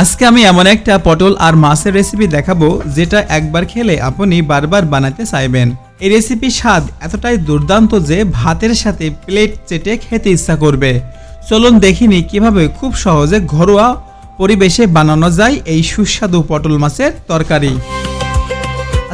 আজকে আমি এমন একটা পটল আর মাছের রেসিপি দেখাবো যেটা একবার খেলে আপনি বারবার বানাতে চাইবেন। এই রেসিপির স্বাদ এতটাই দুর্দান্ত যে ভাতের সাথে প্লেট চেটে খেতে ইচ্ছা করবে। চলুন দেখিনি কিভাবে খুব সহজে ঘরোয়া পরিবেশে বানানো যায় এই সুস্বাদু পটল মাছের তরকারি।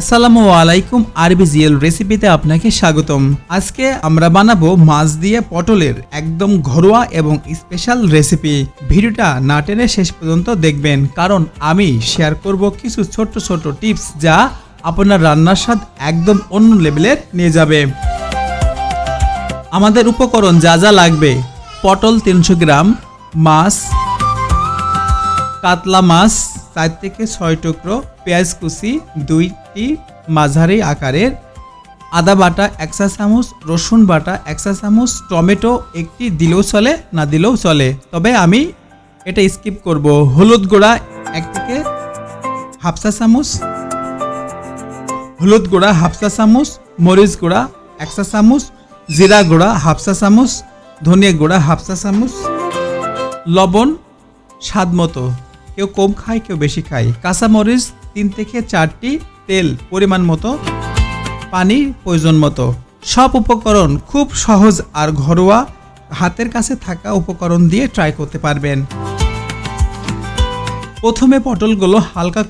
আসসালামু আলাইকুম, আরবিজিএল রেসিপিতে আপনাকে স্বাগতম। আজকে আমরা বানাবো মাছ দিয়ে পটলের একদম ঘরোয়া এবং স্পেশাল রেসিপি। ভিডিওটা না টেনে শেষ পর্যন্ত দেখবেন, কারণ আমি শেয়ার করব কিছু ছোট ছোট টিপস যা আপনার রান্নার স্বাদ একদম অন্য লেভেলের নিয়ে যাবে। আমাদের উপকরণ যা যা লাগবে: পটল 300 গ্রাম, মাছ কাতলা মাছ 4 থেকে 6 টুকরো, পেঁয়াজ কুচি 2টি মাঝারি আকারের, আদা বাটা 1 চা চামচ, রসুন বাটা 1 চা চামচ, টমেটো একটি দিলেও চলে, না দিলেও চলে, তবে আমি এটা স্কিপ করব। হলুদ গুঁড়া 1 থেকে হাফ চা চামচ, হলুদ গুঁড়া হাফ চা চামচ, মরিচ গুঁড়া 1 চা চামচ, জিরা গুঁড়া হাফ চা চামচ, ধনিয়া গুঁড়া হাফ চা চামচ, লবণ স্বাদ মতো, কেউ কম খায় কেউ বেশি খায়, কাঁচামরিচ 3 থেকে 4টি, তেল পরিমাণ মতো, পানি প্রয়োজন মতো। সব উপকরণ খুব সহজ আর ঘরোয়া, হাতের কাছে থাকা উপকরণ দিয়ে ট্রাই করতে পারবেন। প্রথমে পটলগুলো হালকা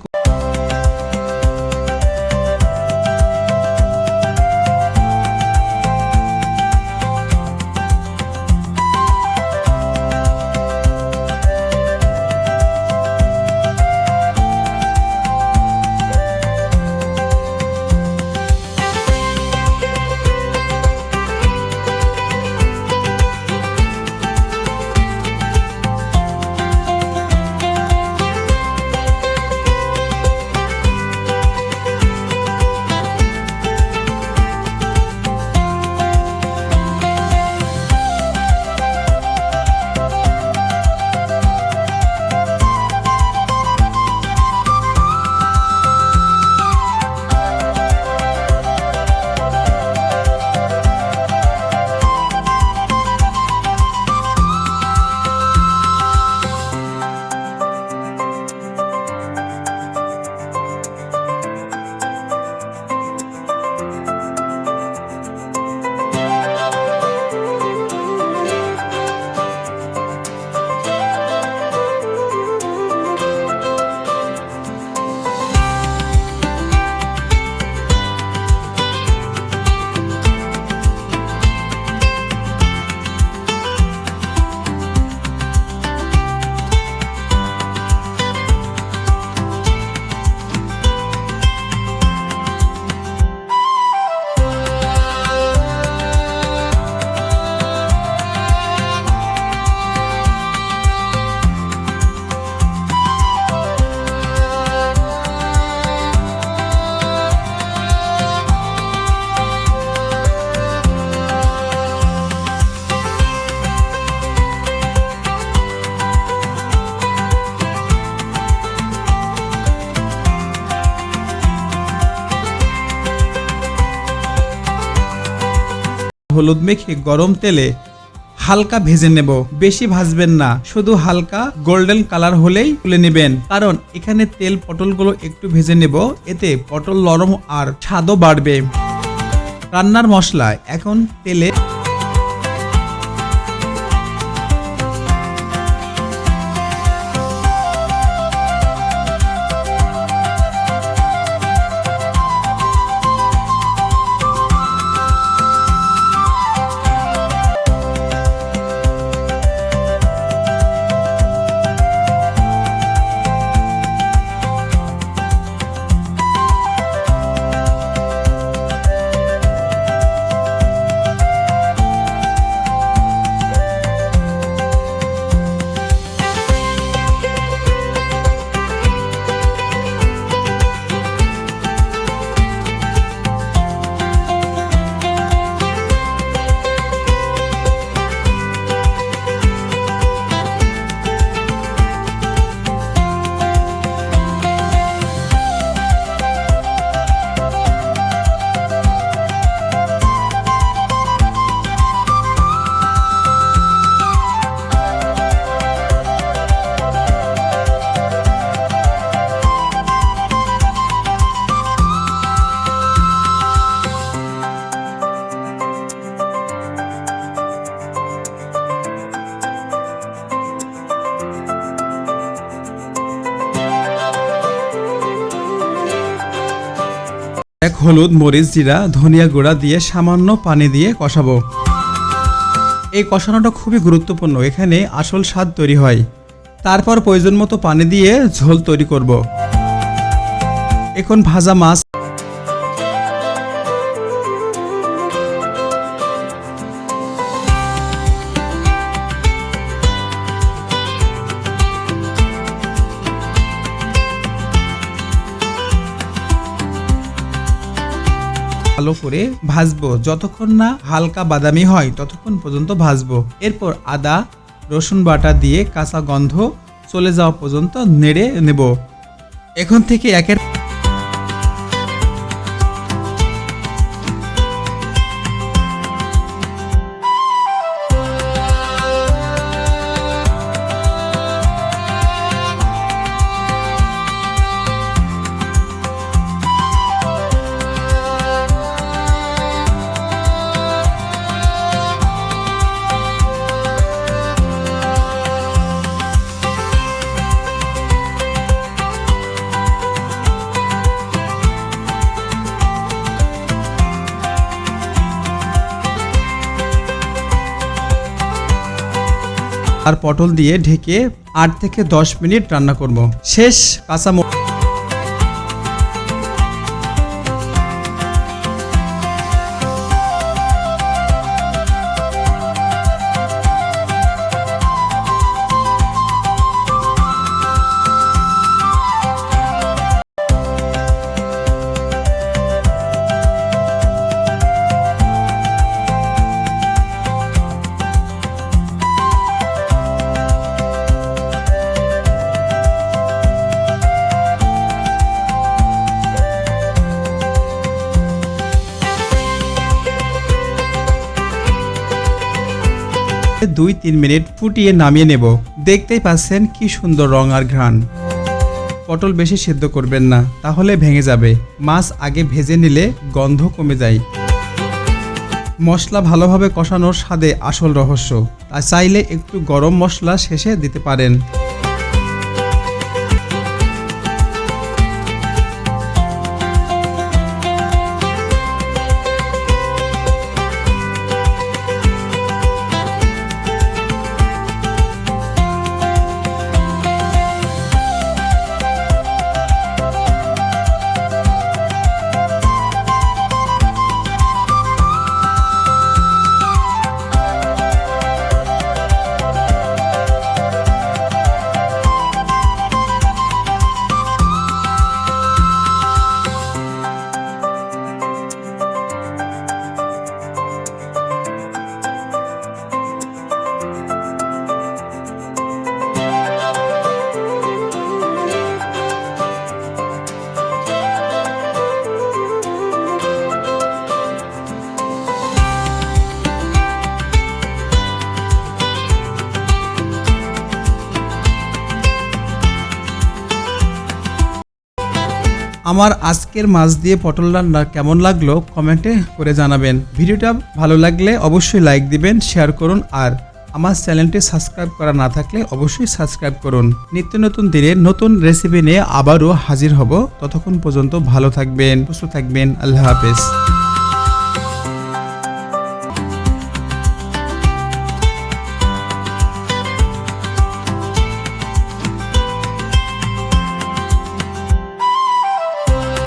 হলুদ মেখে গরম তেলে হালকা ভেজে নেব। বেশি ভাজবেন না, শুধু হালকা গোল্ডেন কালার হলেই তুলে নেবেন, কারণ এখানে তেল পটলগুলো একটু ভেজে নেব, এতে পটল নরম আর স্বাদও বাড়বে। রান্নার মশলা এখন তেলে এক হলুদ, মরিচ, জিরা, ধনিয়া গুঁড়া দিয়ে সামান্য পানি দিয়ে কষাবো। এই কষানোটা খুবই গুরুত্বপূর্ণ, এখানে আসল স্বাদ তৈরি হয়। তারপর প্রয়োজন মতো পানি দিয়ে ঝোল তৈরি করব। এখন ভাজা মাছ ভালো করে ভাজবো, যতক্ষণ না হালকা বাদামি হয় ততক্ষণ পর্যন্ত ভাজবো। এরপর আদা রসুন বাটা দিয়ে কাঁচা গন্ধ চলে যাওয়া পর্যন্ত নেড়ে নেব। এখন থেকে একের আর পটল দিয়ে ঢেকে 8 থেকে 10 মিনিট রান্না করব। শেষ কাঁচা মশলা 2-3 মিনিট ফুটিয়ে নামিয়ে নেব। দেখতেই পাচ্ছেন কি সুন্দর রং আর ঘ্রাণ। পটল বেশি সেদ্ধ করবেন না, তাহলে ভেঙে যাবে। মাছ আগে ভেজে নিলে গন্ধ কমে যায়। মশলা ভালোভাবে কষানোর স্বাদে আসল রহস্য। আর চাইলে একটু গরম মশলা শেষে দিতে পারেন। আমার আজকের মাছ দিয়ে পটল রান্না কেমন লাগলো কমেন্টে করে জানাবেন। ভিডিওটা ভালো লাগলে অবশ্যই লাইক দিবেন, শেয়ার করুন, আর আমার চ্যানেলটি সাবস্ক্রাইব করা না থাকলে অবশ্যই সাবস্ক্রাইব করুন। নিত্য নতুন দিনের নতুন রেসিপি নিয়ে আবারও হাজির হব। ততক্ষণ পর্যন্ত ভালো থাকবেন, সুস্থ থাকবেন। আল্লাহ হাফেজ।